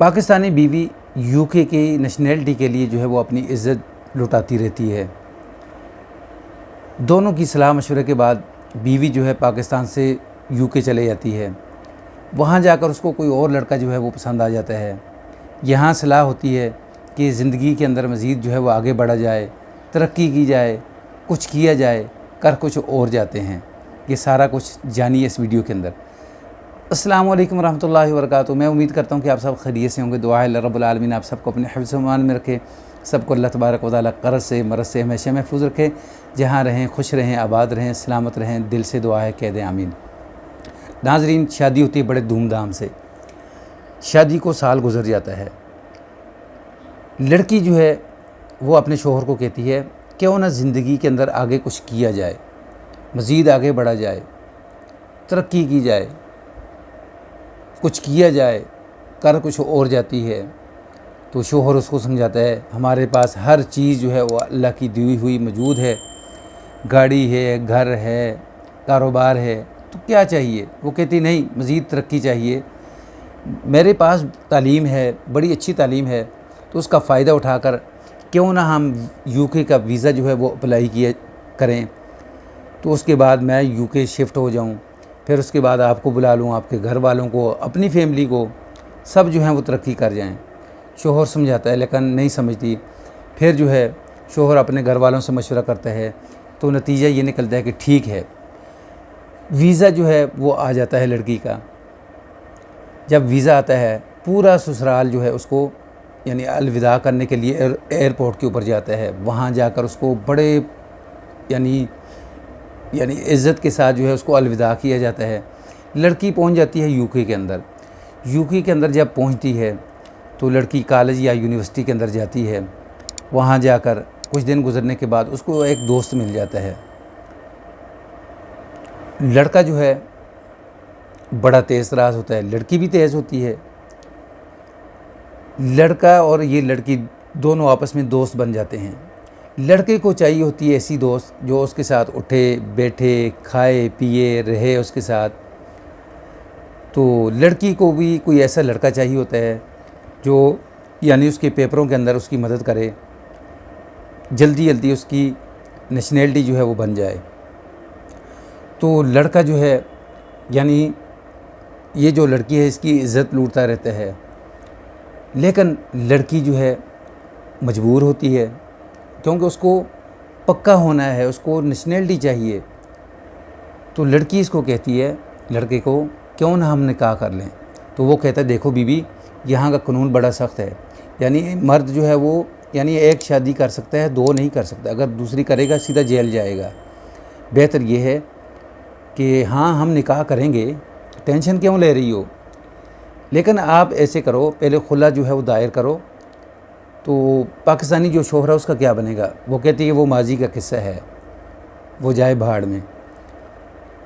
पाकिस्तानी बीवी यूके की नेशनैलिटी के लिए जो है वो अपनी इज़्ज़त लुटाती रहती है। दोनों की सलाह मशवरे के बाद बीवी जो है पाकिस्तान से यूके चले जाती है। वहाँ जाकर उसको कोई और लड़का जो है वो पसंद आ जाता है। यहाँ सलाह होती है कि ज़िंदगी के अंदर मज़ीद जो है वो आगे बढ़ा जाए, तरक्की की जाए, कुछ किया जाए, कर कुछ और जाते हैं। ये सारा कुछ जानिए इस वीडियो के अंदर। अस्सलामु अलैकुम रहमतुल्लाहि व बरकातुहू। मैं उम्मीद करता हूँ कि आप सब खैरियत से होंगे। दुआ है अल्लाह रब्बुल आलमीन आप सबको अपने हिफ्ज़ व अमान में रखे, सबको अल्लाह तबारक व तआला कर्ज़ से मरज़ से हमेशा महफूज़ रखे। जहाँ रहें खुश रहें, आबाद रहें, सलामत रहें। दिल से दुआ है, कह दें आमीन। नाज़रीन, शादी होती है बड़े धूमधाम से। शादी को साल गुजर जाता है। लड़की जो है वो अपने शोहर को कहती है क्यों ना ज़िंदगी के अंदर आगे कुछ किया जाए, मज़ीद आगे बढ़ा जाए, तरक्की की जाए, कुछ किया जाए, कर कुछ और जाती है। तो शोहर उसको समझाता है हमारे पास हर चीज़ जो है वो अल्लाह की दी हुई मौजूद है, गाड़ी है, घर है, कारोबार है, तो क्या चाहिए। वो कहती नहीं, मज़ीद तरक्की चाहिए। मेरे पास तालीम है, बड़ी अच्छी तालीम है, तो उसका फ़ायदा उठाकर क्यों ना हम यूके का वीज़ा जो है वो अप्लाई किया करें, तो उसके बाद मैं यूके शिफ्ट हो जाऊं, फिर उसके बाद आपको बुला लूं, आपके घर वालों को, अपनी फैमिली को, सब जो हैं वो तरक्की कर जाएं। शोहर समझाता है लेकिन नहीं समझती। फिर जो है शोहर अपने घर वालों से मशवरा करता है, तो नतीजा ये निकलता है कि ठीक है, वीज़ा जो है वो आ जाता है लड़की का। जब वीज़ा आता है, पूरा ससुराल जो है उसको यानी अलविदा करने के लिए एयरपोर्ट के ऊपर जाता है। वहाँ जाकर उसको बड़े यानी इज़्ज़त के साथ जो है उसको अलविदा किया जाता है। लड़की पहुँच जाती है यूके के अंदर। यूके के अंदर जब पहुँचती है तो लड़की कॉलेज या यूनिवर्सिटी के अंदर जाती है। वहाँ जाकर कुछ दिन गुजरने के बाद उसको एक दोस्त मिल जाता है। लड़का जो है बड़ा तेज़ तराज होता है, लड़की भी तेज़ होती है। लड़का और ये लड़की दोनों आपस में दोस्त बन जाते हैं। लड़के को चाहिए होती है ऐसी दोस्त जो उसके साथ उठे बैठे, खाए पिए रहे उसके साथ। तो लड़की को भी कोई ऐसा लड़का चाहिए होता है जो यानी उसके पेपरों के अंदर उसकी मदद करे, जल्दी जल्दी उसकी नेशनैलिटी जो है वो बन जाए। तो लड़का जो है यानी ये जो लड़की है इसकी इज़्ज़त लूटता रहता है, लेकिन लड़की जो है मजबूर होती है क्योंकि उसको पक्का होना है, उसको नेशनैलिटी चाहिए। तो लड़की इसको कहती है लड़के को क्यों ना हम निकाह कर लें। तो वो कहता है देखो बीबी, यहाँ का कानून बड़ा सख्त है, यानी मर्द जो है वो यानी एक शादी कर सकता है, दो नहीं कर सकता। अगर दूसरी करेगा सीधा जेल जाएगा। बेहतर ये है कि हाँ हम निकाह करेंगे, टेंशन क्यों ले रही हो, लेकिन आप ऐसे करो, पहले खुला जो है वो दायर करो। तो पाकिस्तानी जो शोहर है उसका क्या बनेगा। वो कहती है वो माजी का किस्सा है, वो जाए भाड़ में।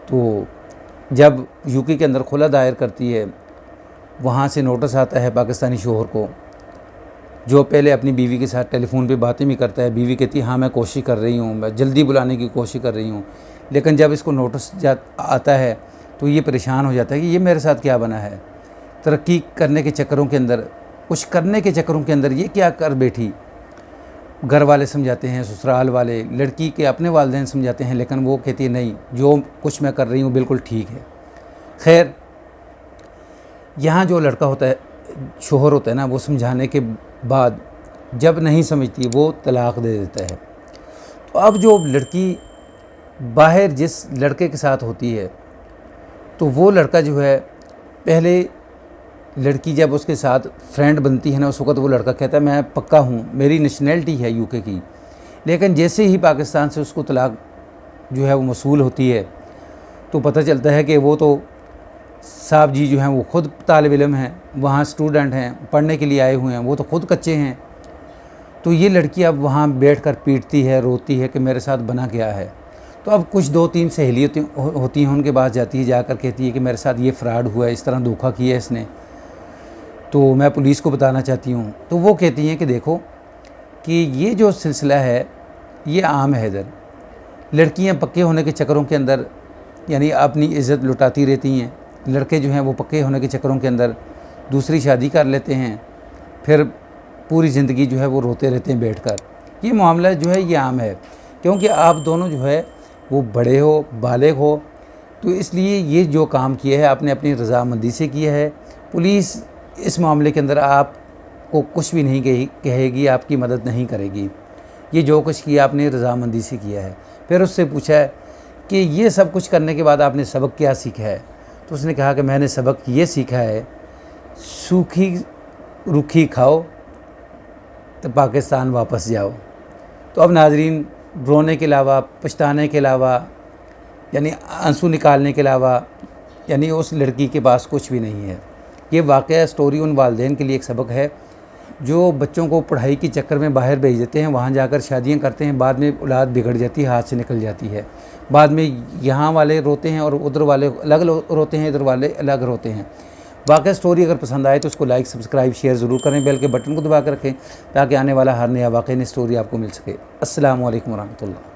तो जब यूके के अंदर खुला दायर करती है, वहाँ से नोटिस आता है पाकिस्तानी शोहर को, जो पहले अपनी बीवी के साथ टेलीफोन पे बातें भी करता है। बीवी कहती है हाँ मैं कोशिश कर रही हूँ, मैं जल्दी बुलाने की कोशिश कर रही हूँ। लेकिन जब इसको नोटिस आता है तो ये परेशान हो जाता है कि ये मेरे साथ क्या बना है। तरक्की करने के चक्करों के अंदर, कुछ करने के चक्करों के अंदर ये क्या कर बैठी। घर वाले समझाते हैं, ससुराल वाले, लड़की के अपने वालिदैन समझाते हैं, लेकिन वो कहती है नहीं, जो कुछ मैं कर रही हूँ बिल्कुल ठीक है। खैर, यहाँ जो लड़का होता है, शोहर होता है ना, वो समझाने के बाद जब नहीं समझती वो तलाक दे देता है। तो अब जो लड़की बाहर जिस लड़के के साथ होती है, तो वो लड़का जो है पहले लड़की जब उसके साथ फ्रेंड बनती है ना, उस वक्त वो लड़का कहता है मैं पक्का हूँ, मेरी नेशनैलिटी है यूके की। लेकिन जैसे ही पाकिस्तान से उसको तलाक जो है वो मौसूल होती है, तो पता चलता है कि वो तो साहब जी जो हैं वो ख़ुद तालिब इल्म हैं, वहाँ स्टूडेंट हैं, पढ़ने के लिए आए हुए हैं, वो तो ख़ुद कच्चे हैं। तो ये लड़की अब वहाँ बैठकर पीटती है, रोती है कि मेरे साथ बना क्या है। तो अब कुछ 2-3 सहेली होती हैं, उनके पास जाती है, जाकर कहती है कि मेरे साथ ये फ़्रॉड हुआ है, इस तरह धोखा किया है इसने, तो मैं पुलिस को बताना चाहती हूँ। तो वो कहती हैं कि देखो कि ये जो सिलसिला है ये आम है इधर। लड़कियाँ पक्के होने के चक्करों के अंदर यानी अपनी इज़्ज़त लुटाती रहती हैं, लड़के जो हैं वो पक्के होने के चक्करों के अंदर दूसरी शादी कर लेते हैं, फिर पूरी ज़िंदगी जो है वो रोते रहते हैं बैठकर। ये मामला जो है ये आम है, क्योंकि आप दोनों जो है वो बड़े हो, बालिग हो, तो इसलिए ये जो काम किया है आपने अपनी रज़ामंदी से किया है। पुलिस इस मामले के अंदर आपको कुछ भी नहीं कहेगी, आपकी मदद नहीं करेगी। ये जो कुछ किया आपने रज़ामंदी से किया है। फिर उससे पूछा है कि ये सब कुछ करने के बाद आपने सबक क्या सीखा है, तो उसने कहा कि मैंने सबक ये सीखा है, सूखी रूखी खाओ तो पाकिस्तान वापस जाओ। तो अब नाज़रीन, रोने के अलावा, पछताने के अलावा, यानी आंसू निकालने के अलावा, यानी उस लड़की के पास कुछ भी नहीं है। ये वाक़या स्टोरी उन वालिदैन के लिए एक सबक है जो बच्चों को पढ़ाई के चक्कर में बाहर भेज देते हैं, वहाँ जाकर शादियाँ करते हैं, बाद में औलाद बिगड़ जाती है, हाथ से निकल जाती है। बाद में यहाँ वाले रोते हैं और उधर वाले अलग रोते हैं, इधर वाले अलग रोते हैं। वाक़ई स्टोरी अगर पसंद आए तो उसको लाइक, सब्सक्राइब, शेयर ज़रूर करें, बेल के बटन को दबा कर रखें ताकि आने वाला हर नया वाक़ई स्टोरी आपको मिल सके। अस्सलामु अलैकुम वरहमतुल्लाह।